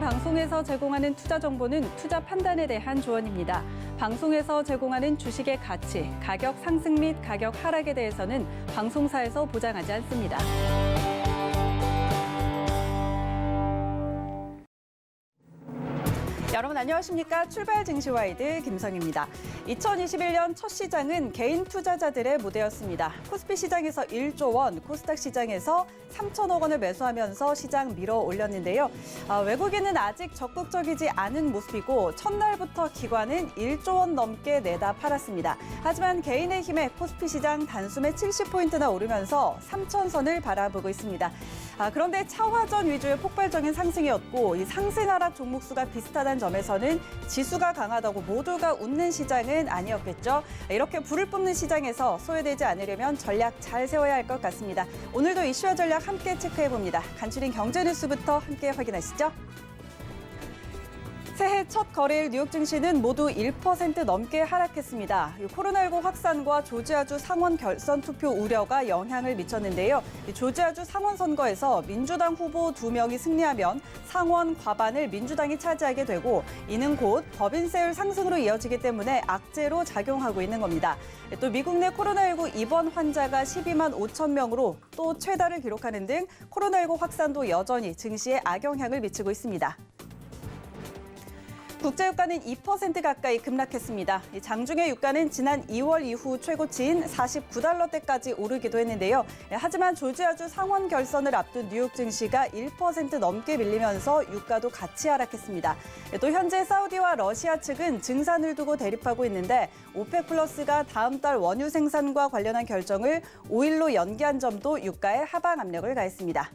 방송에서 제공하는 투자 정보는 투자 판단에 대한 조언입니다. 방송에서 제공하는 주식의 가치, 가격 상승 및 가격 하락에 대해서는 방송사에서 보장하지 않습니다. 여러분 안녕하십니까? 출발 증시와이드 김성입니다. 2021년 첫 시장은 개인 투자자들의 무대였습니다. 코스피 시장에서 1조 원, 코스닥 시장에서 3천억 원을 매수하면서 시장 밀어 올렸는데요. 외국인은 아직 적극적이지 않은 모습이고 첫날부터 기관은 1조 원 넘게 내다 팔았습니다. 하지만 개인의 힘에 코스피 시장 단숨에 70포인트나 오르면서 3천선을 바라보고 있습니다. 그런데 차화전 위주의 폭발적인 상승이었고 이 상승 하락 종목 수가 비슷하다는 점에서는 지수가 강하다고 모두가 웃는 시장은 아니었겠죠. 이렇게 불을 뿜는 시장에서 소외되지 않으려면 전략 잘 세워야 할 것 같습니다. 오늘도 이슈와 전략 함께 체크해봅니다. 간추린 경제 뉴스부터 함께 확인하시죠. 새해 첫 거래일 뉴욕 증시는 모두 1% 넘게 하락했습니다. 코로나19 확산과 조지아주 상원 결선 투표 우려가 영향을 미쳤는데요. 조지아주 상원 선거에서 민주당 후보 2명이 승리하면 상원 과반을 민주당이 차지하게 되고 이는 곧 법인세율 상승으로 이어지기 때문에 악재로 작용하고 있는 겁니다. 또 미국 내 코로나19 입원 환자가 12만 5천 명으로 또 최다를 기록하는 등 코로나19 확산도 여전히 증시에 악영향을 미치고 있습니다. 국제유가는 2% 가까이 급락했습니다. 장중의 유가는 지난 2월 이후 최고치인 49달러대까지 오르기도 했는데요. 하지만 조지아주 상원 결선을 앞둔 뉴욕 증시가 1% 넘게 밀리면서 유가도 같이 하락했습니다. 또 현재 사우디와 러시아 측은 증산을 두고 대립하고 있는데 오펙 플러스가 다음 달 원유 생산과 관련한 결정을 5일로 연기한 점도 유가에 하방 압력을 가했습니다.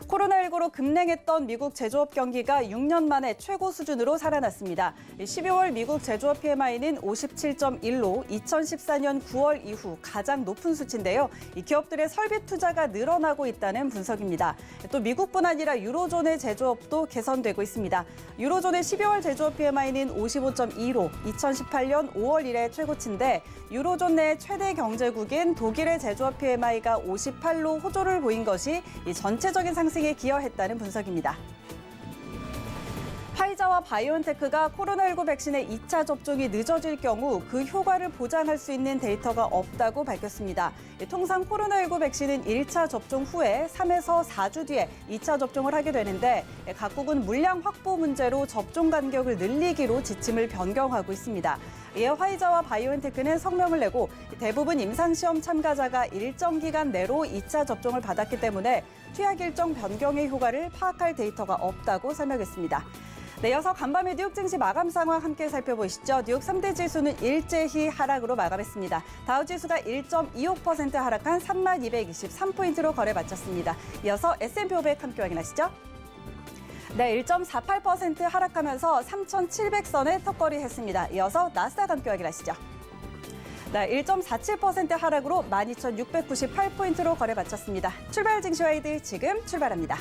코로나19로 급냉했던 미국 제조업 경기가 6년 만에 최고 수준으로 살아났습니다. 12월 미국 제조업 PMI는 57.1로 2014년 9월 이후 가장 높은 수치인데요. 이 기업들의 설비 투자가 늘어나고 있다는 분석입니다. 또 미국뿐 아니라 유로존의 제조업도 개선되고 있습니다. 유로존의 12월 제조업 PMI는 55.2로 2018년 5월 이래 최고치인데 유로존 내 최대 경제국인 독일의 제조업 PMI가 58로 호조를 보인 것이 이 전체적인 상승에 기여했다는 분석입니다. 파이자와 바이오엔테크가 코로나19 백신의 2차 접종이 늦어질 경우 그 효과를 보장할 수 있는 데이터가 없다고 밝혔습니다. 통상 코로나19 백신은 1차 접종 후에 3에서 4주 뒤에 2차 접종을 하게 되는데 각국은 물량 확보 문제로 접종 간격을 늘리기로 지침을 변경하고 있습니다. 이에 화이자와 바이오엔테크는 성명을 내고 대부분 임상시험 참가자가 일정 기간 내로 2차 접종을 받았기 때문에 투약 일정 변경의 효과를 파악할 데이터가 없다고 설명했습니다. 네, 이어서 간밤의 뉴욕 증시 마감 상황 함께 살펴보시죠. 뉴욕 3대 지수는 일제히 하락으로 마감했습니다. 다우지수가 1.25% 하락한 3223포인트로 거래 마쳤습니다. 이어서 S&P 500 함께 확인하시죠. 네, 1.48% 하락하면서 3,700선에 턱걸이했습니다. 이어서 나스닥 함께 확인하시죠. 네, 1.47% 하락으로 12,698포인트로 거래 마쳤습니다. 출발 증시와이드 지금 출발합니다.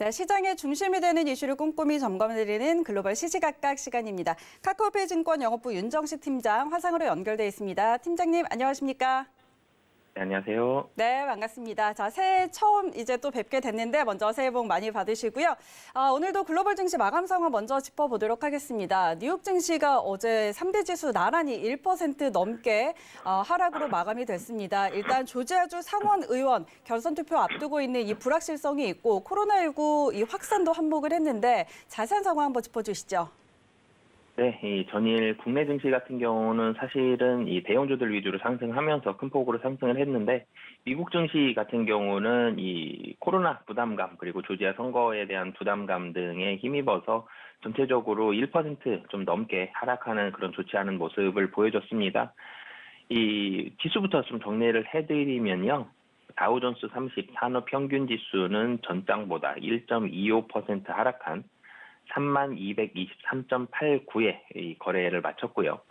네, 시장의 중심이 되는 이슈를 꼼꼼히 점검해드리는 글로벌 시시각각 시간입니다. 카카오페이 증권 영업부 윤정식 팀장 화상으로 연결돼 있습니다. 팀장님 안녕하십니까? 네, 안녕하세요. 네, 반갑습니다. 자, 새해 처음 이제 또 뵙게 됐는데 먼저 새해 복 많이 받으시고요. 오늘도 글로벌 증시 마감 상황 먼저 짚어보도록 하겠습니다. 뉴욕 증시가 어제 3대 지수 나란히 1% 넘게 하락으로 마감이 됐습니다. 일단 조지아주 상원 의원 결선 투표 앞두고 있는 이 불확실성이 있고 코로나19 이 확산도 한몫을 했는데 자세한 상황 한번 짚어주시죠. 네, 이 전일 국내 증시 같은 경우는 사실은 이 대형주들 위주로 상승하면서 큰 폭으로 상승을 했는데 미국 증시 같은 경우는 이 코로나 부담감 그리고 조지아 선거에 대한 부담감 등에 힘입어서 전체적으로 1% 좀 넘게 하락하는 그런 좋지 않은 모습을 보여줬습니다. 이 지수부터 좀 정리를 해드리면요. 다우존스 30 산업 평균 지수는 전장보다 1.25% 하락한 3223.89에 이 거래를 마쳤고요.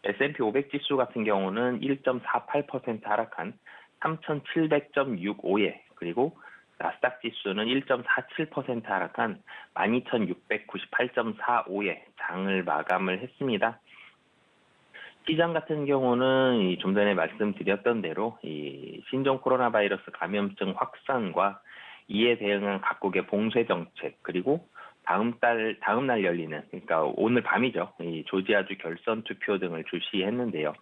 S&P 500 지수 같은 경우는 1.48% 하락한 3700.65에 그리고 나스닥 지수는 1.47% 하락한 12698.45에 장을 마감을 했습니다. 시장 같은 경우는 좀 전에 말씀드렸던 대로 이 신종 코로나 바이러스 감염증 확산과 이에 대응한 각국의 봉쇄 정책 그리고 다음 날 열리는, 그러니까 오늘 밤이죠. 이 조지아주 결선 투표 등을 주시했는데요.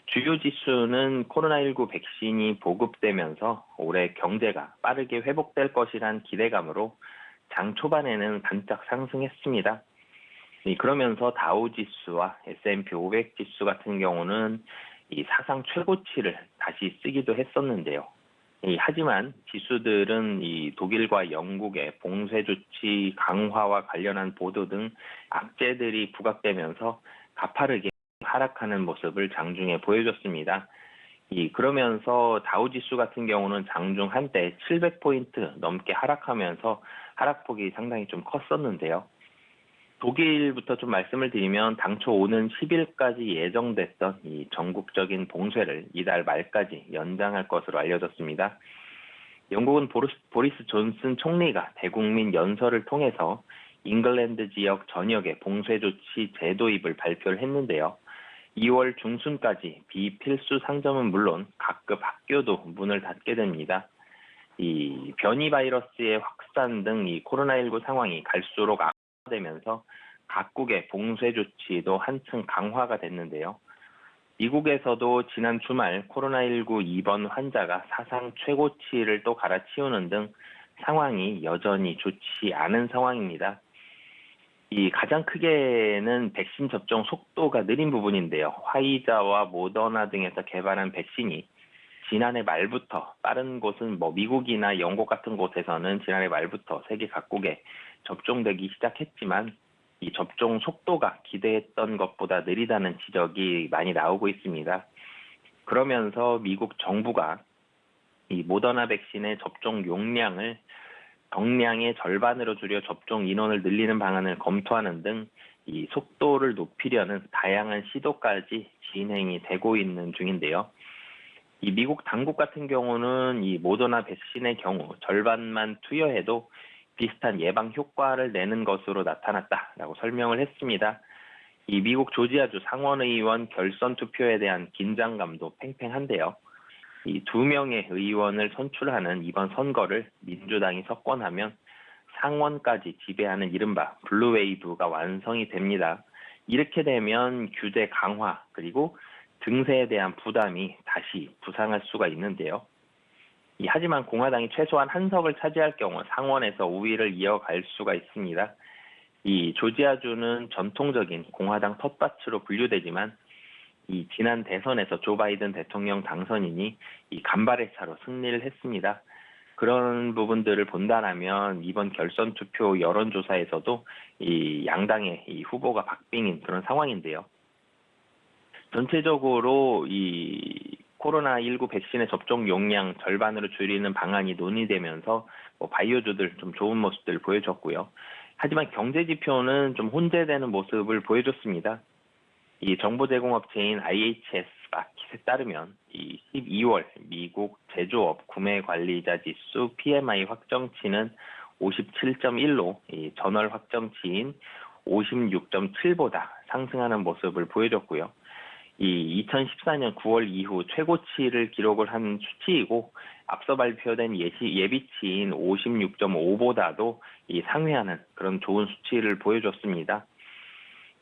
주요 지수는 코로나19 백신이 보급되면서 올해 경제가 빠르게 회복될 것이란 기대감으로 장 초반에는 반짝 상승했습니다. 그러면서 다우 지수와 S&P 500 지수 같은 경우는 이 사상 최고치를 다시 쓰기도 했었는데요. 하지만 지수들은 이 독일과 영국의 봉쇄 조치 강화와 관련한 보도 등 악재들이 부각되면서 가파르게 하락하는 모습을 장중에 보여줬습니다. 그러면서 다우 지수 같은 경우는 장중 한때 700포인트 넘게 하락하면서 하락폭이 상당히 좀 컸었는데요. 독일부터 좀 말씀을 드리면 당초 오는 10일까지 예정됐던 이 전국적인 봉쇄를 이달 말까지 연장할 것으로 알려졌습니다. 영국은 보리스 존슨 총리가 대국민 연설을 통해서 잉글랜드 지역 전역의 봉쇄 조치 재도입을 발표를 했는데요. 2월 중순까지 비필수 상점은 물론 각급 학교도 문을 닫게 됩니다. 이 변이 바이러스의 확산 등 이 코로나19 상황이 갈수록 되면서 각국의 봉쇄 조치도 한층 강화가 됐는데요. 미국에서도 지난 주말 코로나19 입원 환자가 사상 최고치를 또 갈아치우는 등 상황이 여전히 좋지 않은 상황입니다. 가장 크게는 백신 접종 속도가 느린 부분인데요. 화이자와 모더나 등에서 개발한 백신이 지난해 말부터 빠른 곳은 미국이나 영국 같은 곳에서는 지난해 말부터 세계 각국에 접종되기 시작했지만 이 접종 속도가 기대했던 것보다 느리다는 지적이 많이 나오고 있습니다. 그러면서 미국 정부가 이 모더나 백신의 접종 용량을 정량의 절반으로 줄여 접종 인원을 늘리는 방안을 검토하는 등 이 속도를 높이려는 다양한 시도까지 진행이 되고 있는 중인데요. 이 미국 당국 같은 경우는 이 모더나 백신의 경우 절반만 투여해도 비슷한 예방 효과를 내는 것으로 나타났다라고 설명을 했습니다. 이 미국 조지아주 상원의원 결선 투표에 대한 긴장감도 팽팽한데요. 이 2명의 의원을 선출하는 이번 선거를 민주당이 석권하면 상원까지 지배하는 이른바 블루웨이브가 완성이 됩니다. 이렇게 되면 규제 강화 그리고 증세에 대한 부담이 다시 부상할 수가 있는데요. 하지만 공화당이 최소한 한 석을 차지할 경우 상원에서 우위를 이어갈 수가 있습니다. 이 조지아주는 전통적인 공화당 텃밭으로 분류되지만 이 지난 대선에서 조 바이든 대통령 당선인이 이 간발의 차로 승리를 했습니다. 그런 부분들을 본다면 이번 결선 투표 여론조사에서도 이 양당의 이 후보가 박빙인 그런 상황인데요. 전체적으로 이 코로나19 백신의 접종 용량 절반으로 줄이는 방안이 논의되면서 바이오주들 좀 좋은 모습들을 보여줬고요. 하지만 경제 지표는 좀 혼재되는 모습을 보여줬습니다. 이 정보 제공업체인 IHS 마켓에 따르면 이 12월 미국 제조업 구매 관리자 지수 PMI 확정치는 57.1로 이 전월 확정치인 56.7보다 상승하는 모습을 보여줬고요. 이 2014년 9월 이후 최고치를 기록을 한 수치이고 앞서 발표된 예비치인 56.5보다도 이 상회하는 그런 좋은 수치를 보여줬습니다.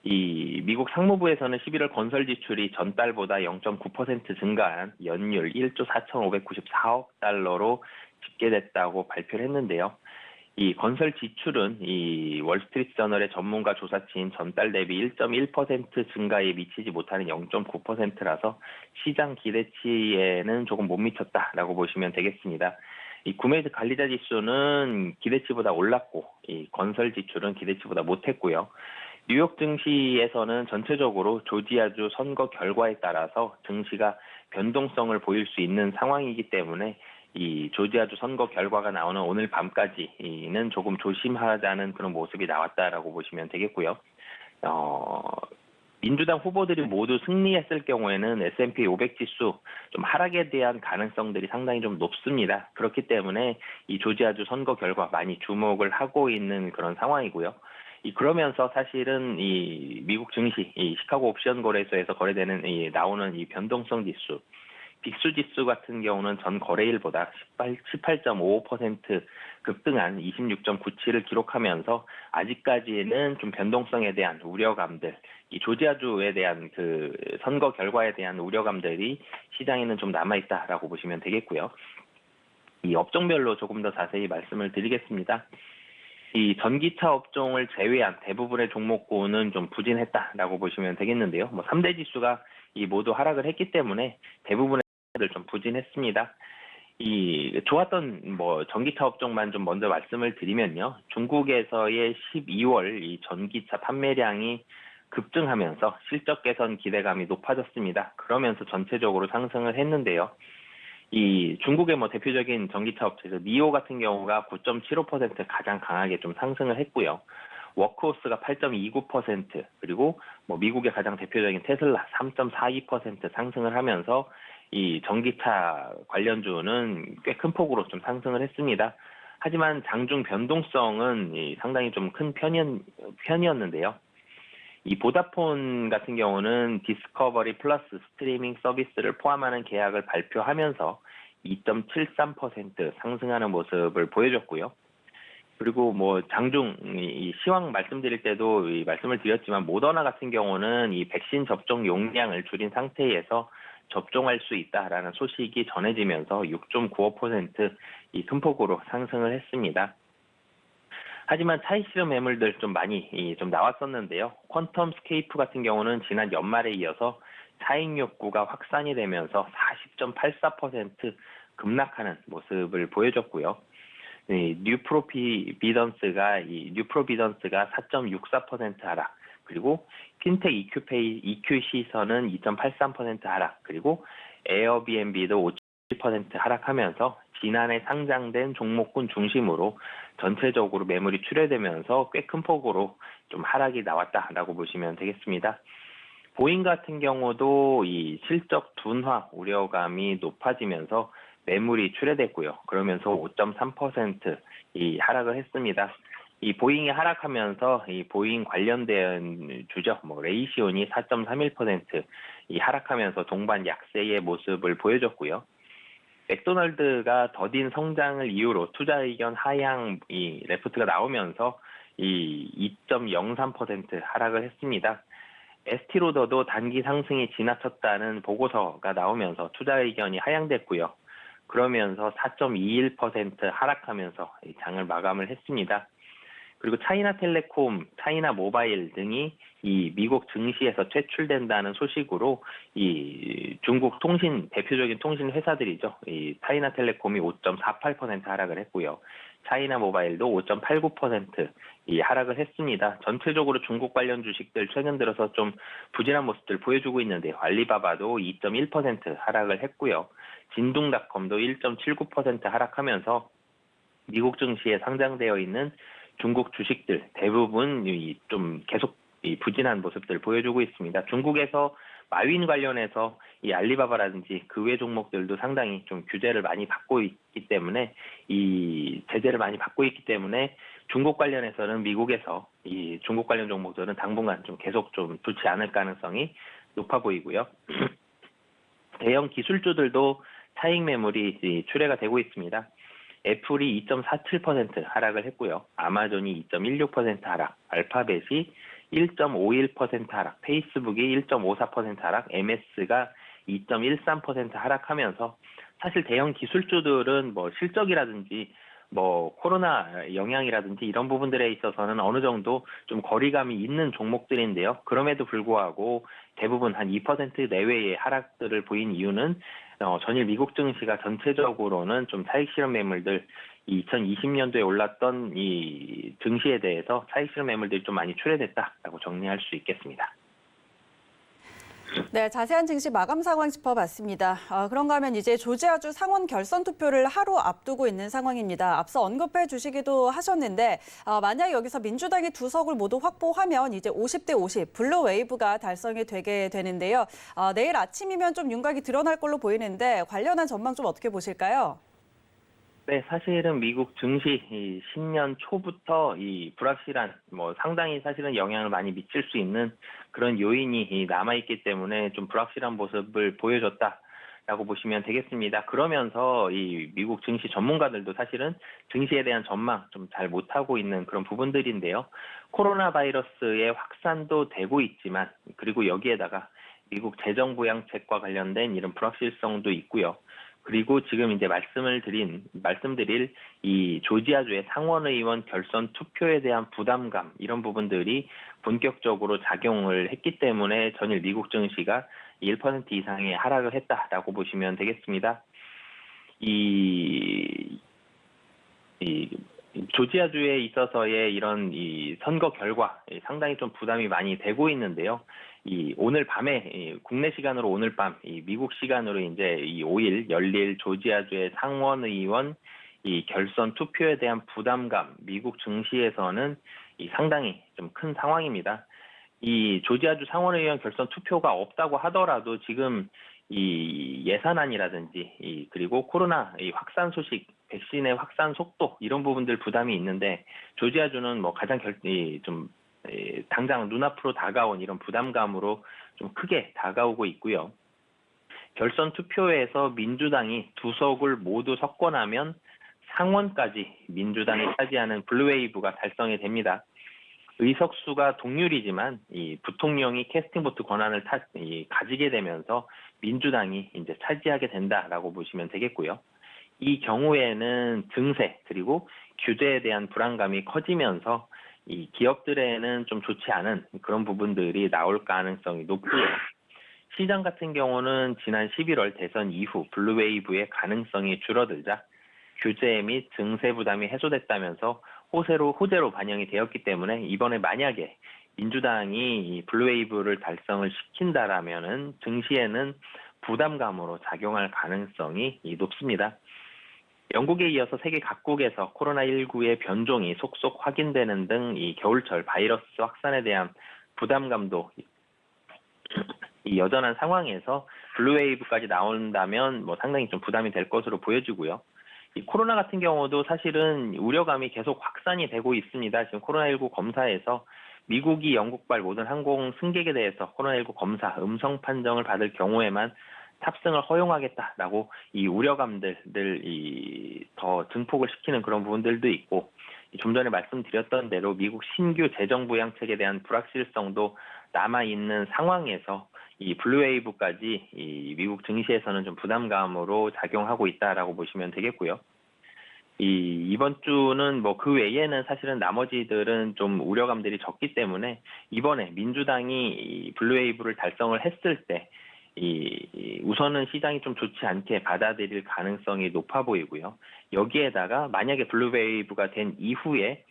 이 미국 상무부에서는 11월 건설 지출이 전달보다 0.9% 증가한 연율 1조 4,594억 달러로 집계됐다고 발표를 했는데요. 이 건설 지출은 이 월스트리트 저널의 전문가 조사치인 전달 대비 1.1% 증가에 미치지 못하는 0.9%라서 시장 기대치에는 조금 못 미쳤다라고 보시면 되겠습니다. 이 구매 관리자 지수는 기대치보다 올랐고 이 건설 지출은 기대치보다 못했고요. 뉴욕 증시에서는 전체적으로 조지아주 선거 결과에 따라서 증시가 변동성을 보일 수 있는 상황이기 때문에 이 조지아주 선거 결과가 나오는 오늘 밤까지는 조금 조심하자는 그런 모습이 나왔다라고 보시면 되겠고요. 민주당 후보들이 모두 승리했을 경우에는 S&P 500 지수 좀 하락에 대한 가능성들이 상당히 좀 높습니다. 그렇기 때문에 이 조지아주 선거 결과 많이 주목을 하고 있는 그런 상황이고요. 그러면서 사실은 이 미국 증시, 이 시카고 옵션 거래소에서 거래되는 나오는 이 변동성 지수, 빅수 지수 같은 경우는 전 거래일보다 18.55% 급등한 26.97을 기록하면서 아직까지는 좀 변동성에 대한 우려감들, 이 조지아주에 대한 그 선거 결과에 대한 우려감들이 시장에는 좀 남아있다라고 보시면 되겠고요. 이 업종별로 조금 더 자세히 말씀을 드리겠습니다. 이 전기차 업종을 제외한 대부분의 종목군은 좀 부진했다라고 보시면 되겠는데요. 3대 지수가 모두 하락을 했기 때문에 대부분의 좀 부진했습니다. 좋았던 전기차 업종만 좀 먼저 말씀을 드리면요. 중국에서의 12월 이 전기차 판매량이 급증하면서 실적 개선 기대감이 높아졌습니다. 그러면서 전체적으로 상승을 했는데요. 이 중국의 대표적인 전기차 업체에서 니오 같은 경우가 9.75% 가장 강하게 좀 상승을 했고요. 워크호스가 8.29% 그리고 미국의 가장 대표적인 테슬라 3.42% 상승을 하면서 이 전기차 관련주는 꽤 큰 폭으로 좀 상승을 했습니다. 하지만 장중 변동성은 상당히 좀 큰 편이었는데요. 이 보다폰 같은 경우는 디스커버리 플러스 스트리밍 서비스를 포함하는 계약을 발표하면서 2.73% 상승하는 모습을 보여줬고요. 그리고 장중 이 시황 말씀드릴 때도 말씀을 드렸지만 모더나 같은 경우는 이 백신 접종 용량을 줄인 상태에서 접종할 수 있다라는 소식이 전해지면서 6.95% 이 큰 폭으로 상승을 했습니다. 하지만 차익 실현 매물들 좀 많이 좀 나왔었는데요. 퀀텀 스케이프 같은 경우는 지난 연말에 이어서 차익 욕구가 확산이 되면서 40.84% 급락하는 모습을 보여줬고요. 뉴프로비던스가 4.64% 하락, 그리고 핀텍 EQ시선은 2.83% 하락, 그리고 에어비앤비도 5.1% 하락하면서 지난해 상장된 종목군 중심으로 전체적으로 매물이 출회되면서 꽤 큰 폭으로 좀 하락이 나왔다라고 보시면 되겠습니다. 보잉 같은 경우도 이 실적 둔화 우려감이 높아지면서 매물이 출회됐고요. 그러면서 5.3% 이 하락을 했습니다. 이 보잉이 하락하면서 이 보잉 관련된 주죠, 레이시온이 4.31% 이 하락하면서 동반 약세의 모습을 보여줬고요. 맥도날드가 더딘 성장을 이유로 투자 의견 하향 레포트가 나오면서 이 2.03% 하락을 했습니다. 에스티로더도 단기 상승이 지나쳤다는 보고서가 나오면서 투자 의견이 하향됐고요. 그러면서 4.21% 하락하면서 장을 마감을 했습니다. 그리고 차이나텔레콤, 차이나모바일 등이 이 미국 증시에서 퇴출된다는 소식으로 이 중국 대표적인 통신 회사들이죠. 이 차이나텔레콤이 5.48% 하락을 했고요. 차이나모바일도 5.89% 이 하락을 했습니다. 전체적으로 중국 관련 주식들 최근 들어서 좀 부진한 모습들 보여주고 있는데요. 알리바바도 2.1% 하락을 했고요. 진둥닷컴도 1.79% 하락하면서 미국 증시에 상장되어 있는 중국 주식들 대부분 좀 계속 부진한 모습들 보여주고 있습니다. 중국에서 마윈 관련해서 이 알리바바라든지 그 외 종목들도 상당히 좀 규제를 많이 받고 있기 때문에 이 제재를 많이 받고 있기 때문에 중국 관련해서는 미국에서 이 중국 관련 종목들은 당분간 좀 계속 좀 좋지 않을 가능성이 높아 보이고요. 대형 기술주들도 차익 매물이 출회가 되고 있습니다. 애플이 2.47% 하락을 했고요. 아마존이 2.16% 하락, 알파벳이 1.51% 하락, 페이스북이 1.54% 하락, MS가 2.13% 하락하면서 사실 대형 기술주들은 뭐 실적이라든지 뭐 코로나 영향이라든지 이런 부분들에 있어서는 어느 정도 좀 거리감이 있는 종목들인데요. 그럼에도 불구하고 대부분 한 2% 내외의 하락들을 보인 이유는 전일 미국 증시가 전체적으로는 좀 차익 실현 매물들 2020년도에 올랐던 이 증시에 대해서 차익 실현 매물들이 좀 많이 출회됐다라고 정리할 수 있겠습니다. 네, 자세한 증시 마감 상황 짚어봤습니다. 그런가 하면 이제 조지아주 상원 결선 투표를 하루 앞두고 있는 상황입니다. 앞서 언급해 주시기도 하셨는데 만약 여기서 민주당이 2석을 모두 확보하면 이제 50대 50 블루 웨이브가 달성이 되게 되는데요. 내일 아침이면 좀 윤곽이 드러날 걸로 보이는데 관련한 전망 좀 어떻게 보실까요? 네, 사실은 미국 증시 신년 초부터 이 불확실한 상당히 사실은 영향을 많이 미칠 수 있는 그런 요인이 남아있기 때문에 좀 불확실한 모습을 보여줬다라고 보시면 되겠습니다. 그러면서 이 미국 증시 전문가들도 사실은 증시에 대한 전망 좀 잘 못하고 있는 그런 부분들인데요. 코로나 바이러스의 확산도 되고 있지만 그리고 여기에다가 미국 재정 부양책과 관련된 이런 불확실성도 있고요. 그리고 지금 이제 말씀드릴 이 조지아주의 상원의원 결선 투표에 대한 부담감 이런 부분들이 본격적으로 작용을 했기 때문에 전일 미국 증시가 1% 이상의 하락을 했다라고 보시면 되겠습니다. 이 조지아주에 있어서의 이런 이 선거 결과 상당히 좀 부담이 많이 되고 있는데요. 오늘 밤에 국내 시간으로 오늘 밤, 미국 시간으로 이제 5일 열릴 조지아주의 상원의원 이 결선 투표에 대한 부담감, 미국 증시에서는 상당히 좀 큰 상황입니다. 이 조지아주 상원의원 결선 투표가 없다고 하더라도 지금 이 예산안이라든지 그리고 코로나 확산 소식, 백신의 확산 속도 이런 부분들 부담이 있는데 조지아주는 가장 당장 눈앞으로 다가온 이런 부담감으로 좀 크게 다가오고 있고요. 결선 투표에서 민주당이 2석을 모두 석권하면 상원까지 민주당이 차지하는 블루웨이브가 달성이 됩니다. 의석수가 동률이지만 이 부통령이 캐스팅 보트 권한을 가지게 되면서 민주당이 이제 차지하게 된다라고 보시면 되겠고요. 이 경우에는 증세 그리고 규제에 대한 불안감이 커지면서 이 기업들에는 좀 좋지 않은 그런 부분들이 나올 가능성이 높고요. 시장 같은 경우는 지난 11월 대선 이후 블루웨이브의 가능성이 줄어들자 규제 및 증세 부담이 해소됐다면서 호재로 반영이 되었기 때문에 이번에 만약에 민주당이 이 블루웨이브를 달성을 시킨다라면은 증시에는 부담감으로 작용할 가능성이 높습니다. 영국에 이어서 세계 각국에서 코로나19의 변종이 속속 확인되는 등 이 겨울철 바이러스 확산에 대한 부담감도 이 여전한 상황에서 블루웨이브까지 나온다면 상당히 좀 부담이 될 것으로 보여지고요. 이 코로나 같은 경우도 사실은 우려감이 계속 확산이 되고 있습니다. 지금 코로나19 검사에서 미국이 영국발 모든 항공 승객에 대해서 코로나19 검사 음성 판정을 받을 경우에만 탑승을 허용하겠다라고 이 우려감들 더 증폭을 시키는 그런 부분들도 있고 좀 전에 말씀드렸던 대로 미국 신규 재정 부양책에 대한 불확실성도 남아 있는 상황에서 이 블루웨이브까지 이 미국 증시에서는 좀 부담감으로 작용하고 있다라고 보시면 되겠고요. 이번 주는 그 외에는 사실은 나머지들은 좀 우려감들이 적기 때문에 이번에 민주당이 이 블루웨이브를 달성을 했을 때 우선은 시장이 좀 좋지 않게 받아들일 가능성이 높아 보이고요. 여기에다가 만약에 블루웨이브가 된 이후에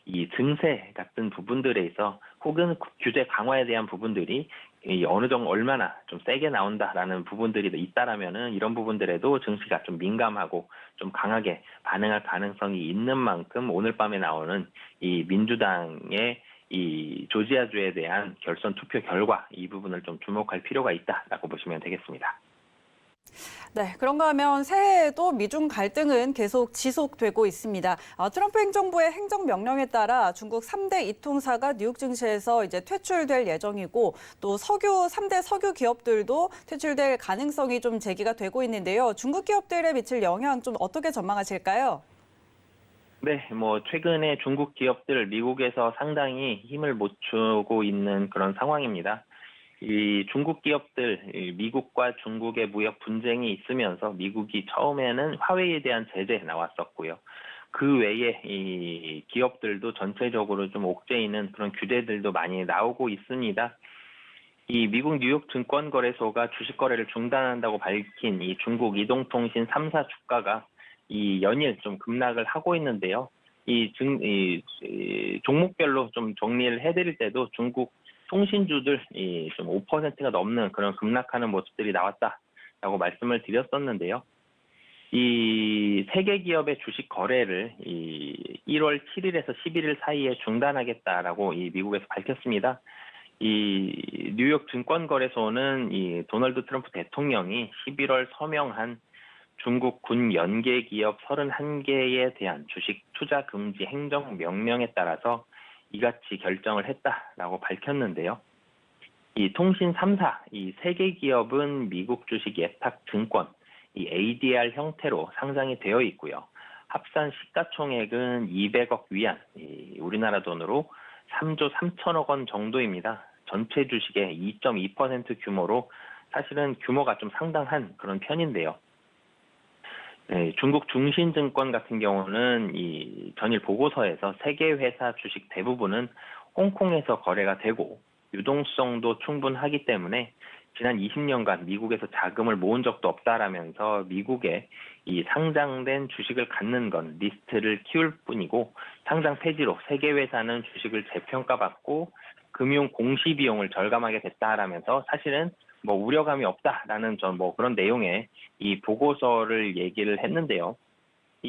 이 증세 같은 부분들에 있어 혹은 규제 강화에 대한 부분들이 어느 정도 얼마나 좀 세게 나온다라는 부분들이 있다라면은 이런 부분들에도 증시가 좀 민감하고 좀 강하게 반응할 가능성이 있는 만큼 오늘 밤에 나오는 이 민주당의 이 조지아주에 대한 결선 투표 결과 이 부분을 좀 주목할 필요가 있다라고 보시면 되겠습니다. 네, 그런가 하면 새해에도 미중 갈등은 계속 지속되고 있습니다. 트럼프 행정부의 행정명령에 따라 중국 3대 이통사가 뉴욕 증시에서 이제 퇴출될 예정이고 또 3대 석유 기업들도 퇴출될 가능성이 좀 제기가 되고 있는데요. 중국 기업들에 미칠 영향 좀 어떻게 전망하실까요? 네, 최근에 중국 기업들 미국에서 상당히 힘을 못 주고 있는 그런 상황입니다. 이 중국 기업들, 미국과 중국의 무역 분쟁이 있으면서 미국이 처음에는 화웨이에 대한 제재 나왔었고요. 그 외에 이 기업들도 전체적으로 좀 옥죄이는 그런 규제들도 많이 나오고 있습니다. 이 미국 뉴욕 증권거래소가 주식 거래를 중단한다고 밝힌 이 중국 이동통신 3사 주가가 이 연일 좀 급락을 하고 있는데요. 이 종목별로 좀 정리를 해드릴 때도 중국 통신주들이 좀 5%가 넘는 그런 급락하는 모습들이 나왔다라고 말씀을 드렸었는데요. 이 세계 기업의 주식 거래를 이 1월 7일에서 11일 사이에 중단하겠다라고 이 미국에서 밝혔습니다. 이 뉴욕 증권거래소는 이 도널드 트럼프 대통령이 11월 서명한 중국 군 연계 기업 31개에 대한 주식 투자 금지 행정 명령에 따라서 이같이 결정을 했다라고 밝혔는데요. 이 통신 3사, 이 세 개 기업은 미국 주식 예탁 증권, 이 ADR 형태로 상장이 되어 있고요. 합산 시가총액은 200억 위안, 우리나라 돈으로 3조 3천억 원 정도입니다. 전체 주식의 2.2% 규모로 사실은 규모가 좀 상당한 그런 편인데요. 네, 중국 중신증권 같은 경우는 이 전일 보고서에서 세계 회사 주식 대부분은 홍콩에서 거래가 되고 유동성도 충분하기 때문에 지난 20년간 미국에서 자금을 모은 적도 없다라면서 미국에 이 상장된 주식을 갖는 건 리스트를 키울 뿐이고 상장 폐지로 세계 회사는 주식을 재평가받고 금융 공시 비용을 절감하게 됐다라면서 사실은 우려감이 없다라는 그런 내용의 이 보고서를 얘기를 했는데요.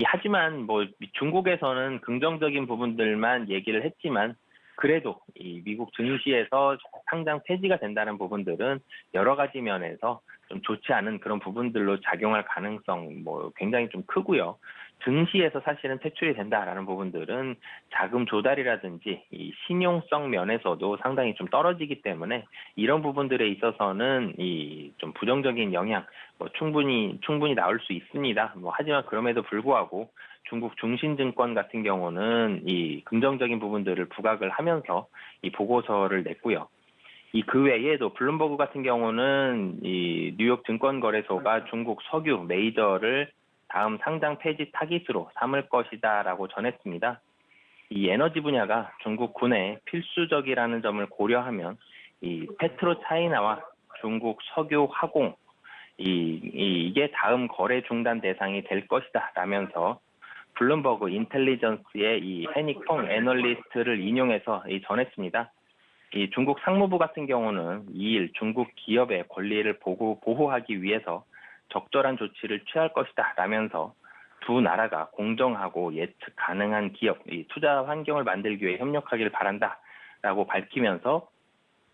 하지만 중국에서는 긍정적인 부분들만 얘기를 했지만 그래도 이 미국 증시에서 상장 폐지가 된다는 부분들은 여러 가지 면에서 좀 좋지 않은 그런 부분들로 작용할 가능성 굉장히 좀 크고요. 증시에서 사실은 퇴출이 된다라는 부분들은 자금 조달이라든지 이 신용성 면에서도 상당히 좀 떨어지기 때문에 이런 부분들에 있어서는 이 좀 부정적인 영향 충분히 나올 수 있습니다. 하지만 그럼에도 불구하고 중국 중신증권 같은 경우는 이 긍정적인 부분들을 부각을 하면서 이 보고서를 냈고요. 그 외에도 블룸버그 같은 경우는 이 뉴욕 증권거래소가 중국 석유 메이저를 다음 상장 폐지 타깃으로 삼을 것이다라고 전했습니다. 이 에너지 분야가 중국 군의 필수적이라는 점을 고려하면 이 페트로 차이나와 중국 석유 화공 이게 다음 거래 중단 대상이 될 것이다라면서 블룸버그 인텔리전스의 이 해니콩 애널리스트를 인용해서 전했습니다. 이 중국 상무부 같은 경우는 2일 중국 기업의 권리를 보호하기 위해서 적절한 조치를 취할 것이다 라면서 두 나라가 공정하고 예측 가능한 기업, 투자 환경을 만들기 위해 협력하길 바란다라고 밝히면서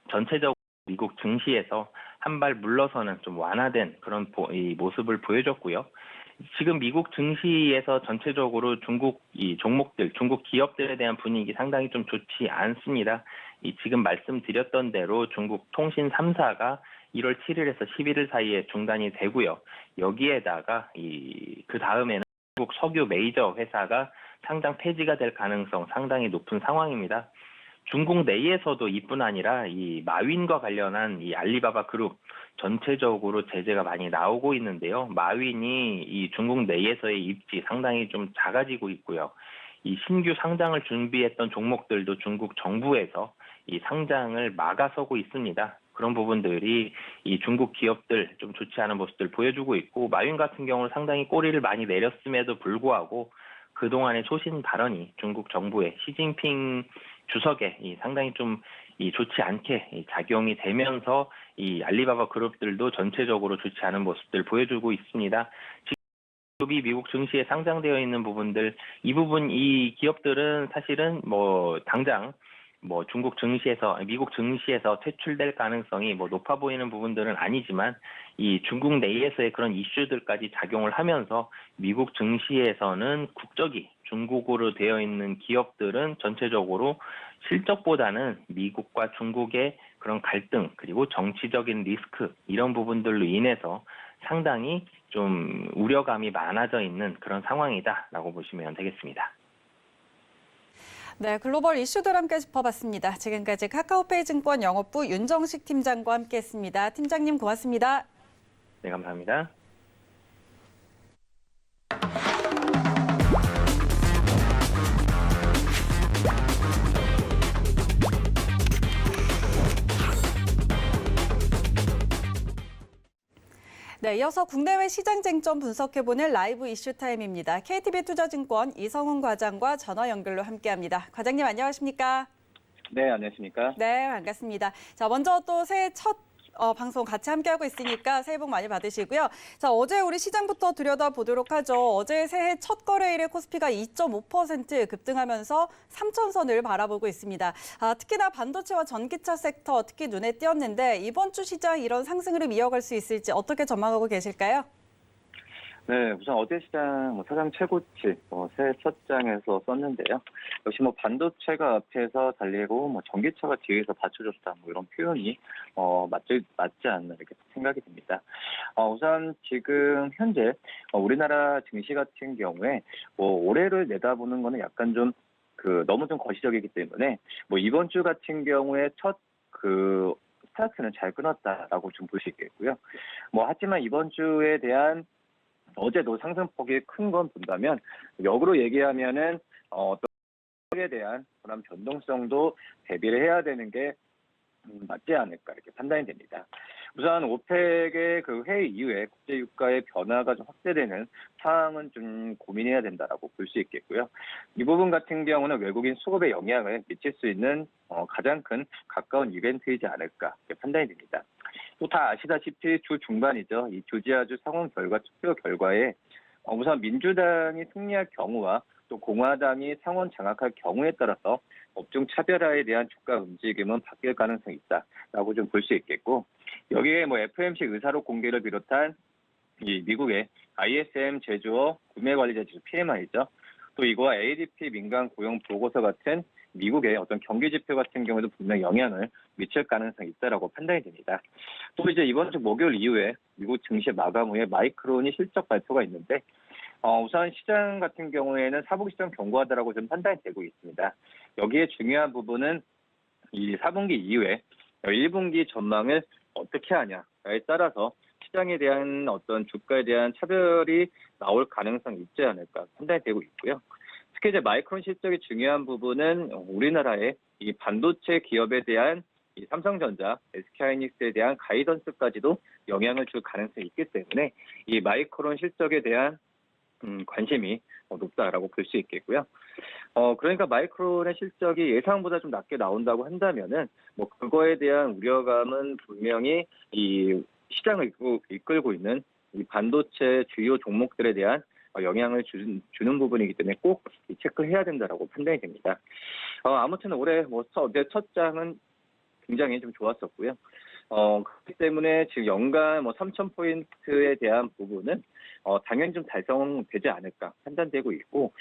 전체적으로 미국 증시에서 한 발 물러서는 좀 완화된 그런 모습을 보여줬고요. 지금 미국 증시에서 전체적으로 중국 종목들, 중국 기업들에 대한 분위기 상당히 좀 좋지 않습니다. 지금 말씀드렸던 대로 중국 통신 3사가 1월 7일에서 11일 사이에 중단이 되고요. 여기에다가 그 다음에는 중국 석유 메이저 회사가 상장 폐지가 될 가능성 상당히 높은 상황입니다. 중국 내에서도 이뿐 아니라 이 마윈과 관련한 이 알리바바 그룹 전체적으로 제재가 많이 나오고 있는데요. 마윈이 이 중국 내에서의 입지 상당히 좀 작아지고 있고요. 이 신규 상장을 준비했던 종목들도 중국 정부에서 이 상장을 막아서고 있습니다. 그런 부분들이 이 중국 기업들 좀 좋지 않은 모습들 보여주고 있고 마윈 같은 경우는 상당히 꼬리를 많이 내렸음에도 불구하고 그동안의 소신 발언이 중국 정부의 시진핑 주석에 상당히 좀 좋지 않게 작용이 되면서 이 알리바바 그룹들도 전체적으로 좋지 않은 모습들 보여주고 있습니다. 기업이 미국 증시에 상장되어 있는 부분들, 이 기업들은 사실은 당장 뭐 미국 증시에서 퇴출될 가능성이 뭐 높아 보이는 부분들은 아니지만 이 중국 내에서의 그런 이슈들까지 작용을 하면서 미국 증시에서는 국적이 중국어로 되어 있는 기업들은 전체적으로 실적보다는 미국과 중국의 그런 갈등 그리고 정치적인 리스크 이런 부분들로 인해서 상당히 좀 우려감이 많아져 있는 그런 상황이다라고 보시면 되겠습니다. 네, 글로벌 이슈들 함께 짚어봤습니다. 지금까지 카카오페이 증권 영업부 윤정식 팀장과 함께했습니다. 팀장님 고맙습니다. 네, 감사합니다. 네, 이어서 국내외 시장 쟁점 분석해보는 라이브 이슈 타임입니다. KTB투자증권 이성훈 과장과 전화 연결로 함께합니다. 과장님 안녕하십니까? 네, 안녕하십니까? 네, 반갑습니다. 자, 먼저 또 새해 첫 방송 같이 함께하고 있으니까 새해 복 많이 받으시고요. 자, 어제 우리 시장부터 들여다보도록 하죠. 어제 새해 첫 거래일에 코스피가 2.5% 급등하면서 3,000선을 바라보고 있습니다. 특히나 반도체와 전기차 섹터 특히 눈에 띄었는데 이번 주 시장 이런 상승 흐름 이어갈 수 있을지 어떻게 전망하고 계실까요? 네, 우선 어제 시장 사상 최고치 새해 첫 장에서 썼는데요. 역시 반도체가 앞에서 달리고 전기차가 뒤에서 받쳐줬다 이런 표현이 맞지 않나 이렇게 생각이 듭니다. 우선 지금 현재 우리나라 증시 같은 경우에 올해를 내다보는 거는 약간 좀 너무 좀 거시적이기 때문에 이번 주 같은 경우에 첫 스타트는 잘 끊었다라고 좀 볼 수 있겠고요. 하지만 이번 주에 대한 어제도 상승폭이 큰 건 본다면 역으로 얘기하면은 에 대한 그런 변동성도 대비를 해야 되는 게 맞지 않을까 이렇게 판단이 됩니다. 우선 오펙의 회의 이후에 국제 유가의 변화가 좀 확대되는 상황은 좀 고민해야 된다라고 볼 수 있겠고요. 이 부분 같은 경우는 외국인 수급에 영향을 미칠 수 있는 가장 큰 가까운 이벤트이지 않을까 이렇게 판단이 됩니다. 또 다 아시다시피 주 중반이죠. 이 조지아주 상원 결과 투표 결과에 우선 민주당이 승리할 경우와 또 공화당이 상원 장악할 경우에 따라서 업종 차별화에 대한 주가 움직임은 바뀔 가능성이 있다라고 좀 볼 수 있겠고 여기에 FOMC 의사록 공개를 비롯한 이 미국의 ISM 제조업 구매관리자 지수 PMI죠. 또 이거와 ADP 민간 고용 보고서 같은 미국의 어떤 경기 지표 같은 경우도 분명 영향을 미칠 가능성이 있다라고 판단이 됩니다. 또 이제 이번 주 목요일 이후에 미국 증시 마감 후에 마이크론이 실적 발표가 있는데 우선 시장 같은 경우에는 사분기시장 견고하다라고 좀 판단이 되고 있습니다. 여기에 중요한 부분은 이 4분기 이후에 1분기 전망을 어떻게 하냐에 따라서 시장에 대한 어떤 주가에 대한 차별이 나올 가능성이 있지 않을까 판단이 되고 있고요. 특히 이제 마이크론 실적이 중요한 부분은 우리나라의 이 반도체 기업에 대한 이 삼성전자, SK하이닉스에 대한 가이던스까지도 영향을 줄 가능성이 있기 때문에 이 마이크론 실적에 대한 관심이 높다라고 볼 수 있겠고요. 그러니까 마이크론의 실적이 예상보다 좀 낮게 나온다고 한다면은 그거에 대한 우려감은 분명히 이 시장을 이끌고 있는 이 반도체 주요 종목들에 대한 영향을 주는 부분이기 때문에 꼭 체크해야 된다라고 판단이 됩니다. 아무튼 올해 어제 첫 장은 굉장히 좀 좋았었고요. 그렇기 때문에 지금 연간 3,000포인트에 대한 부분은 당연히 좀 달성되지 않을까 판단되고 있고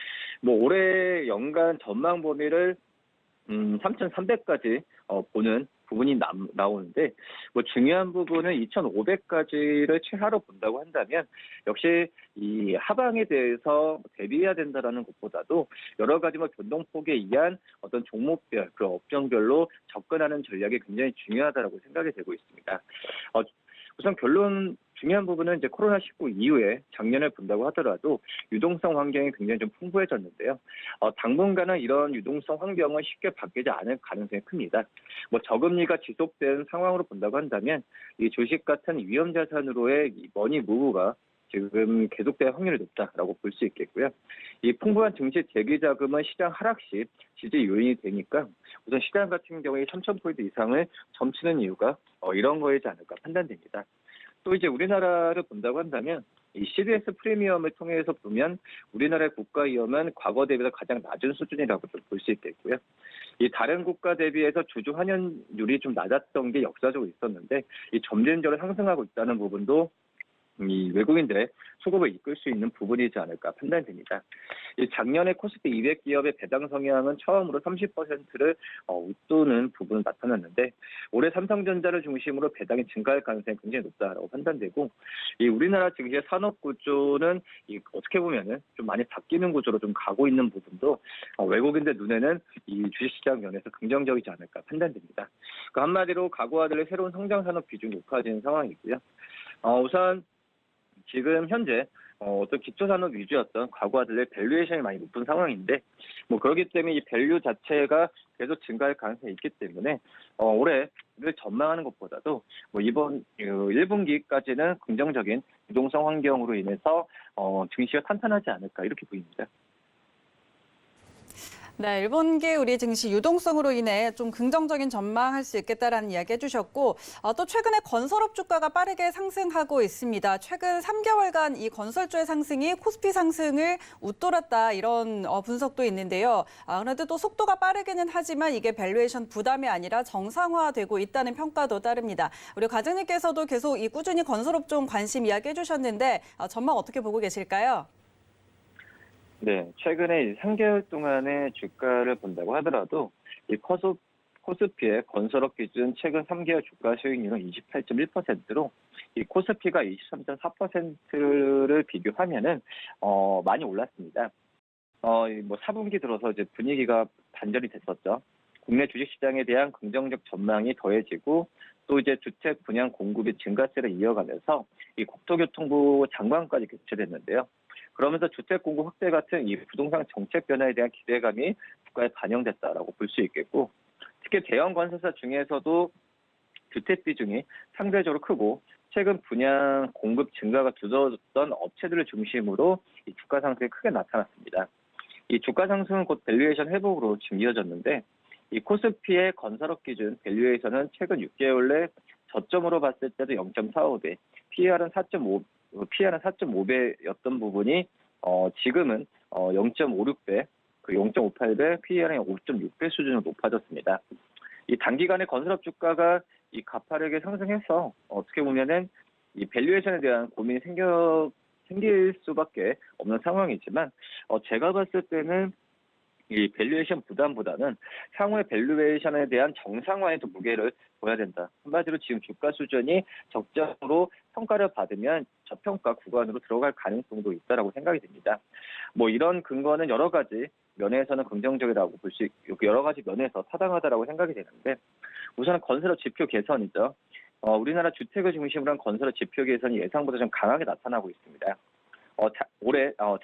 올해 연간 전망 범위를 3,300까지 보는 부분이 나오는데 중요한 부분은 2,500까지를 최하로 본다고 한다면 역시 이 하방에 대해서 대비해야 된다라는 것보다도 여러 가지 변동폭에 의한 어떤 종목별 그 업종별로 접근하는 전략이 굉장히 중요하다라고 생각이 되고 있습니다. 우선 결론 중요한 부분은 이제 코로나19 이후에 작년을 본다고 하더라도 유동성 환경이 굉장히 좀 풍부해졌는데요. 당분간은 이런 유동성 환경은 쉽게 바뀌지 않을 가능성이 큽니다. 저금리가 지속된 상황으로 본다고 한다면 이 주식 같은 위험 자산으로의 머니 무브가 지금 계속될 확률이 높다라고 볼 수 있겠고요. 이 풍부한 증시 대기 자금은 시장 하락 시 지지 요인이 되니까 우선 시장 같은 경우에 3,000포인트 이상을 점치는 이유가 이런 거이지 않을까 판단됩니다. 또 이제 우리나라를 본다고 한다면 이 CDS 프리미엄을 통해서 보면 우리나라의 국가 위험은 과거 대비해서 가장 낮은 수준이라고 볼 수 있겠고요. 이 다른 국가 대비해서 주주 환원율이 좀 낮았던 게 역사적으로 있었는데 이 점진적으로 상승하고 있다는 부분도 이 외국인들의 수급을 이끌 수 있는 부분이지 않을까 판단됩니다. 이 작년에 코스피 200 기업의 배당 성향은 처음으로 30%를 웃도는 부분이 나타났는데 올해 삼성전자를 중심으로 배당이 증가할 가능성이 굉장히 높다고 판단되고 이 우리나라 증시의 산업 구조는 어떻게 보면은 좀 많이 바뀌는 구조로 좀 가고 있는 부분도 외국인들 눈에는 이 주식시장 면에서 긍정적이지 않을까 판단됩니다. 그 한마디로 가구화들의 새로운 성장 산업 비중이 높아지는 상황이고요. 우선 지금 현재 어떤 기초산업 위주였던 과거와들의 밸류에이션이 많이 높은 상황인데 그렇기 때문에 이 밸류 자체가 계속 증가할 가능성이 있기 때문에 올해를 전망하는 것보다도 이번 1분기까지는 긍정적인 유동성 환경으로 인해서 증시가 탄탄하지 않을까 이렇게 보입니다. 네, 1분기 우리 증시 유동성으로 인해 좀 긍정적인 전망할 수 있겠다라는 이야기 해주셨고 또 최근에 건설업 주가가 빠르게 상승하고 있습니다. 최근 3개월간 이 건설주의 상승이 코스피 상승을 웃돌았다 이런 분석도 있는데요. 그런데 또 속도가 빠르기는 하지만 이게 밸류에이션 부담이 아니라 정상화되고 있다는 평가도 따릅니다. 우리 과장님께서도 계속 이 꾸준히 건설업종 관심 이야기 해주셨는데 전망 어떻게 보고 계실까요? 네, 최근에 3개월 동안의 주가를 본다고 하더라도 이 코스피의 건설업 기준 최근 3개월 주가 수익률은 28.1%로 이 코스피가 23.4%를 비교하면은 많이 올랐습니다. 4분기 들어서 이제 분위기가 반전이 됐었죠. 국내 주식시장에 대한 긍정적 전망이 더해지고 또 이제 주택 분양 공급이 증가세를 이어가면서 이 국토교통부 장관까지 교체됐는데요. 그러면서 주택 공급 확대 같은 이 부동산 정책 변화에 대한 기대감이 국가에 반영됐다라고 볼 수 있겠고, 특히 대형 건설사 중에서도 주택 비중이 상대적으로 크고 최근 분양 공급 증가가 두드러졌던 업체들을 중심으로 이 주가 상승이 크게 나타났습니다. 이 주가 상승은 곧 밸류에이션 회복으로 지금 이어졌는데, 이 코스피의 건설업 기준 밸류에이션은 최근 6개월 내 저점으로 봤을 때도 0.45배, PER은 4.5배였던 부분이 지금은 0.56배, 0.58배, PER은 5.6배 수준으로 높아졌습니다. 이 단기간에 건설업 주가가 이 가파르게 상승해서 어떻게 보면은 이 밸류에이션에 대한 고민이 생길 수밖에 없는 상황이지만 제가 봤을 때는 이 밸류에이션 부담보다는 향후의 밸류에이션에 대한 정상화에도 무게를 둬야 된다. 한마디로 지금 주가 수준이 적정으로 평가를 받으면 저평가 구간으로 들어갈 가능성도 있다라고 생각이 됩니다. 이런 근거는 여러 가지 면에서는 긍정적이라고 볼 수 있고 여러 가지 면에서 타당하다라고 생각이 되는데, 우선은 건설업 지표 개선이죠. 우리나라 주택을 중심으로 한 건설업 지표 개선이 예상보다 좀 강하게 나타나고 있습니다.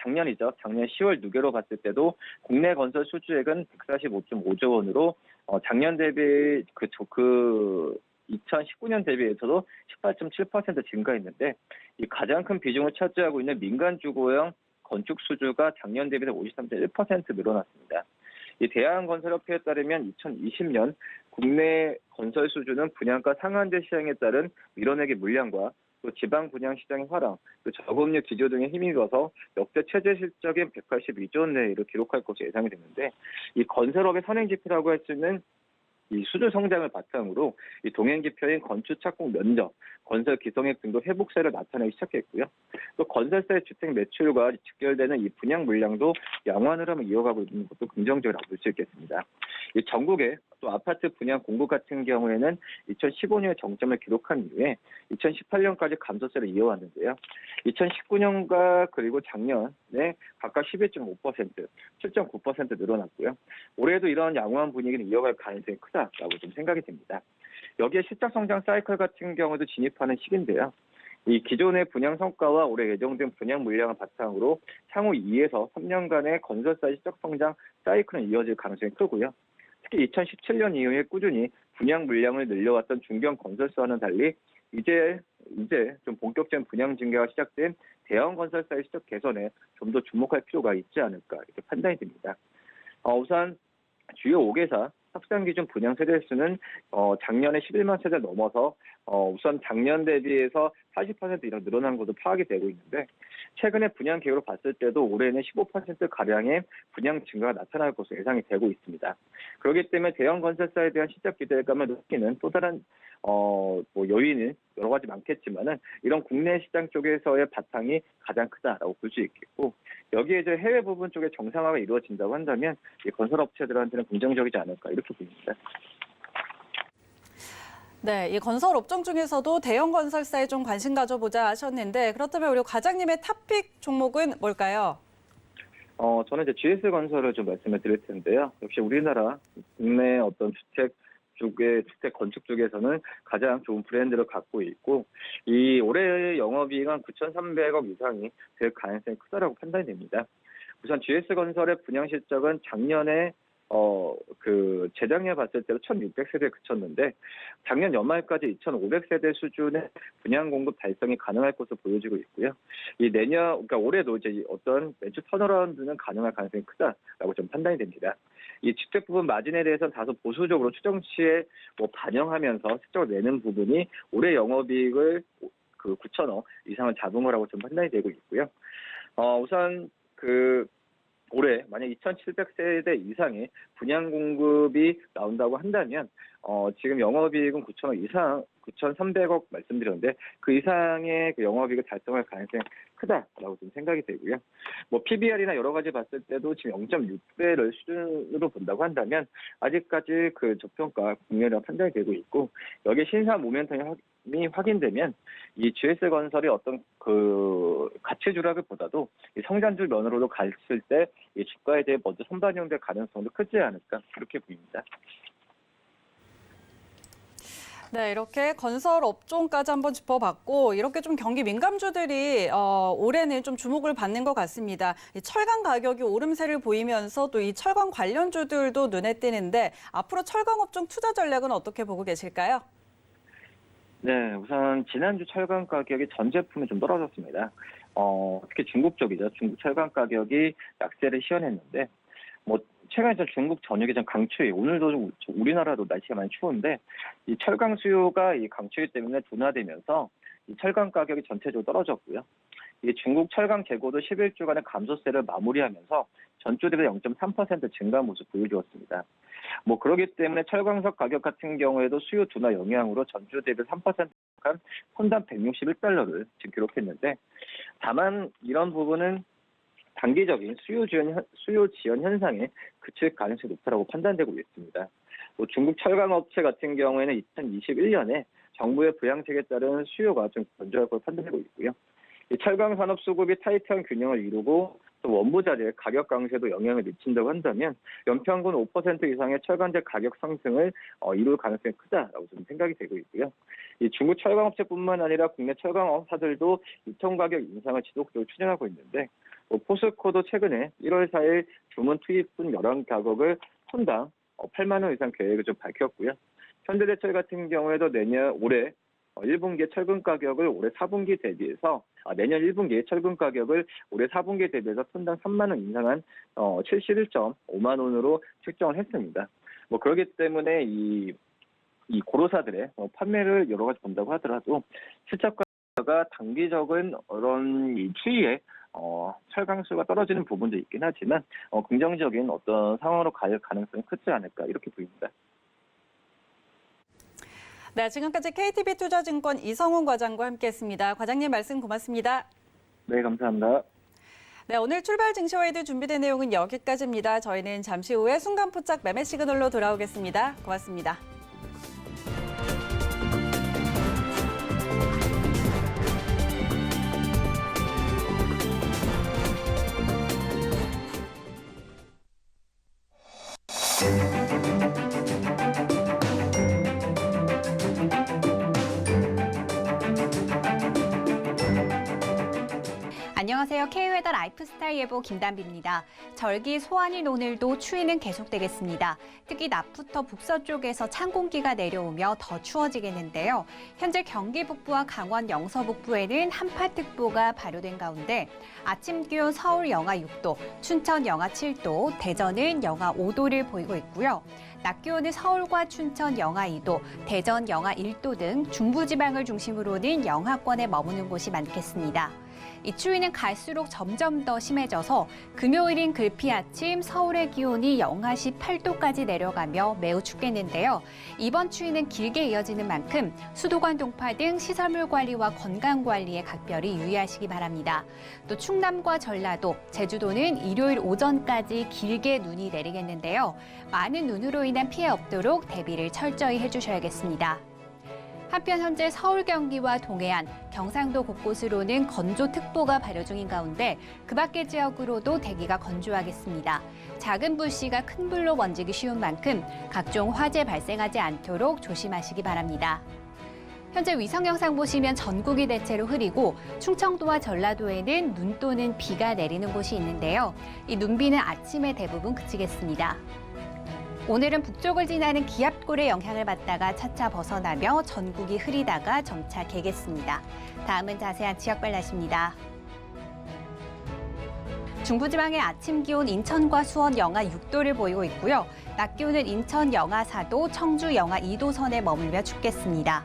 작년이죠. 작년 10월 누계로 봤을 때도 국내 건설 수주액은 145.5조 원으로 작년 대비 2019년 대비해서도 18.7% 증가했는데, 이 가장 큰 비중을 차지하고 있는 민간 주거용 건축 수주가 작년 대비해서 53.1% 늘어났습니다. 이 대한건설협회에 따르면 2020년 국내 건설 수주는 분양가 상한제 시행에 따른 밀어내기 물량과 또 지방 분양 시장의 화랑, 또 저금리 기조 등에 힘입어서 역대 최대 실적인 182조 원 내외로 기록할 것으로 예상이 되는데, 이 건설업의 선행 지표라고 할 수 있는 이 수주 성장을 바탕으로 이 동행 지표인 건축 착공 면적, 건설 기성액 등도 회복세를 나타내기 시작했고요. 또 건설사의 주택 매출과 직결되는 이 분양 물량도 양호한 흐름을 이어가고 있는 것도 긍정적이라고 볼 수 있겠습니다. 이 전국의 또 아파트 분양 공급 같은 경우에는 2015년에 정점을 기록한 이후에 2018년까지 감소세를 이어왔는데요. 2019년과 그리고 작년에 각각 11.5%, 7.9% 늘어났고요. 올해도 이런 양호한 분위기는 이어갈 가능성이 크다라고 좀 생각이 됩니다. 여기에 실적 성장 사이클 같은 경우도 진입하는 시기인데요. 이 기존의 분양 성과와 올해 예정된 분양 물량을 바탕으로 향후 2에서 3년간의 건설사의 실적 성장 사이클은 이어질 가능성이 크고요. 특히 2017년 이후에 꾸준히 분양 물량을 늘려왔던 중견 건설사와는 달리 이제 좀 본격적인 분양 증가가 시작된 대형 건설사의 실적 개선에 좀 더 주목할 필요가 있지 않을까 이렇게 판단이 됩니다. 우선 주요 5개사 확산 기준 분양 세대 수는 작년에 11만 세대 넘어서 우선 작년 대비해서 40% 이상 늘어난 것으로 파악이 되고 있는데 최근에 분양 계획으로 봤을 때도 올해는 15%가량의 분양 증가가 나타날 것으로 예상이 되고 있습니다. 그렇기 때문에 대형 건설사에 대한 시작 기대감을 느끼는 또 다른 요인은 여러 가지 많겠지만은 이런 국내 시장 쪽에서의 바탕이 가장 크다라고 볼 수 있겠고 여기에 이제 해외 부분 쪽에 정상화가 이루어진다고 한다면 이 건설업체들한테는 긍정적이지 않을까 이렇게 보입니다. 네, 이 건설 업종 중에서도 대형 건설사에 좀 관심 가져보자 하셨는데 그렇다면 우리 과장님의 탑픽 종목은 뭘까요? 저는 이제 GS건설을 좀 말씀을 드릴 텐데요. 역시 우리나라 국내 어떤 주택 건축 쪽에서는 가장 좋은 브랜드를 갖고 있고 이 올해 영업이익은 9,300억 이상이 될 가능성이 크다라고 판단이 됩니다. 우선 GS건설의 분양 실적은 작년에 재작년에 봤을 때로 1,600세대에 그쳤는데 작년 연말까지 2,500세대 수준의 분양 공급 달성이 가능할 것으로 보여지고 있고요. 그러니까 올해도 이제 어떤 매출 턴어라운드는 가능할 가능성이 크다라고 좀 판단이 됩니다. 이 주택 부분 마진에 대해서는 다소 보수적으로 추정치에 반영하면서 실적을 내는 부분이 올해 영업이익을 9,000억 이상을 잡은 거라고 좀 판단이 되고 있고요. 우선 올해 만약 2,700세대 이상의 분양 공급이 나온다고 한다면 지금 영업이익은 9,000억 이상, 9,300억 말씀드렸는데 그 이상의 영업이익을 달성할 가능성이 크다라고 좀 생각이 되고요. PBR이나 여러 가지 봤을 때도 지금 0.6배를 수준으로 본다고 한다면 아직까지 저평가 국면이라고 판단이 되고 있고 여기에 신사 모멘텀이 확인되면 이 GS건설이 어떤 가치 주락을보다도 이 성장주 면으로도 갔을 때 이 주가에 대해 먼저 선반영될 가능성도 크지 않을까 그렇게 보입니다. 네, 이렇게 건설 업종까지 한번 짚어봤고 이렇게 좀 경기 민감주들이 올해는 좀 주목을 받는 것 같습니다. 이 철강 가격이 오름세를 보이면서 또 이 철강 관련주들도 눈에 띄는데 앞으로 철강 업종 투자 전략은 어떻게 보고 계실까요? 네, 우선 지난주 철강 가격이 전 제품이 좀 떨어졌습니다. 특히 중국 쪽이죠. 중국 철강 가격이 약세를 시현했는데 최근에 중국 전역이 좀 강추위, 오늘도 우리나라도 날씨가 많이 추운데 이 철강 수요가 이 강추위 때문에 둔화되면서 이 철강 가격이 전체적으로 떨어졌고요. 이 중국 철강 재고도 11주간의 감소세를 마무리하면서 전주 대비 0.3% 증가 모습 보여주었습니다. 그렇기 때문에 철강석 가격 같은 경우에도 수요 둔화 영향으로 전주 대비 3%간 톤당 161달러를 지금 기록했는데 다만 이런 부분은 단기적인 수요 지연 현상에 그칠 가능성이 높다고 판단되고 있습니다. 중국 철강 업체 같은 경우에는 2021년에 정부의 부양책에 따른 수요가 좀 건조할 것으로 판단되고 있고요. 이 철강 산업 수급이 타이트한 균형을 이루고 또 원부 자재의 가격 강세도 영향을 미친다고 한다면 연평균 5% 이상의 철강제 가격 상승을 이룰 가능성이 크다라고 좀 생각이 되고 있고요. 이 중국 철강업체뿐만 아니라 국내 철강업사들도 유통 가격 인상을 지속적으로 추진하고 있는데 포스코도 최근에 1월 4일 주문 투입분 열왕 가격을 톤당 8만 원 이상 계획을 좀 밝혔고요. 현대제철 같은 경우에도 올해 1분기의 철근 가격을 올해 4분기 대비해서 내년 1분기의 철근 가격을 올해 4분기 대비해서 톤당 3만 원 인상한 71.5만 원으로 책정을 했습니다. 그렇기 때문에 이 고로사들의 판매를 여러 가지 본다고 하더라도 실적가가 단기적인 이런 이 추이에 철강수가 떨어지는 부분도 있긴 하지만 긍정적인 어떤 상황으로 갈 가능성이 크지 않을까 이렇게 보입니다. 네, 지금까지 KTB투자증권 이성훈 과장과 함께했습니다. 과장님 말씀 고맙습니다. 네, 감사합니다. 네, 오늘 출발 증시와이드 준비된 내용은 여기까지입니다. 저희는 잠시 후에 순간포착 매매 시그널로 돌아오겠습니다. 고맙습니다. 안녕하세요. K웨더 라이프스타일 예보 김단비입니다. 절기 소환인 오늘도 추위는 계속되겠습니다. 특히 낮부터 북서쪽에서 찬 공기가 내려오며 더 추워지겠는데요. 현재 경기 북부와 강원 영서 북부에는 한파특보가 발효된 가운데 아침 기온 서울 영하 6도, 춘천 영하 7도, 대전은 영하 5도를 보이고 있고요. 낮 기온은 서울과 춘천 영하 2도, 대전 영하 1도 등 중부지방을 중심으로는 영하권에 머무는 곳이 많겠습니다. 이 추위는 갈수록 점점 더 심해져서 금요일인 글피 아침 서울의 기온이 영하 18도까지 내려가며 매우 춥겠는데요. 이번 추위는 길게 이어지는 만큼 수도관 동파 등 시설물 관리와 건강 관리에 각별히 유의하시기 바랍니다. 또 충남과 전라도, 제주도는 일요일 오전까지 길게 눈이 내리겠는데요. 많은 눈으로 인한 피해 없도록 대비를 철저히 해주셔야겠습니다. 한편 현재 서울, 경기와 동해안, 경상도 곳곳으로는 건조특보가 발효 중인 가운데 그 밖의 지역으로도 대기가 건조하겠습니다. 작은 불씨가 큰 불로 번지기 쉬운 만큼 각종 화재 발생하지 않도록 조심하시기 바랍니다. 현재 위성 영상 보시면 전국이 대체로 흐리고 충청도와 전라도에는 눈 또는 비가 내리는 곳이 있는데요. 이 눈비는 아침에 대부분 그치겠습니다. 오늘은 북쪽을 지나는 기압골의 영향을 받다가 차차 벗어나며 전국이 흐리다가 점차 개겠습니다. 다음은 자세한 지역별 날씨입니다. 중부지방의 아침 기온 인천과 수원 영하 6도를 보이고 있고요. 낮 기온은 인천 영하 4도, 청주 영하 2도 선에 머물며 춥겠습니다.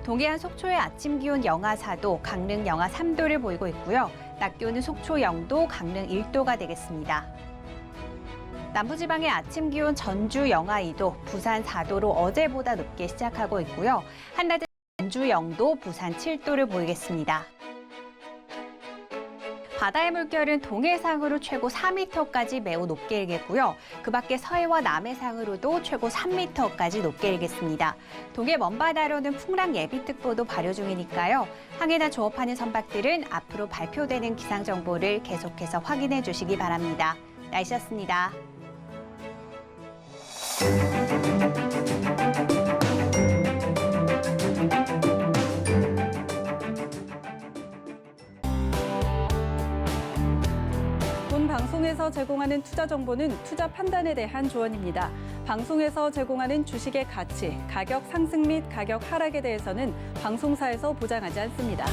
동해안 속초의 아침 기온 영하 4도, 강릉 영하 3도를 보이고 있고요. 낮 기온은 속초 0도, 강릉 1도가 되겠습니다. 남부지방의 아침 기온 전주 영하 2도, 부산 4도로 어제보다 높게 시작하고 있고요. 한낮은 전주 0도, 부산 7도를 보이겠습니다. 바다의 물결은 동해상으로 최고 4m까지 매우 높게 일겠고요. 그 밖에 서해와 남해상으로도 최고 3m까지 높게 일겠습니다. 동해 먼바다로는 풍랑 예비특보도 발효 중이니까요. 항해나 조업하는 선박들은 앞으로 발표되는 기상 정보를 계속해서 확인해 주시기 바랍니다. 날씨였습니다. 본 방송에서 제공하는 투자 정보는 투자 판단에 대한 조언입니다. 방송에서 제공하는 주식의 가치, 가격 상승 및 가격 하락에 대해서는 방송사에서 보장하지 않습니다.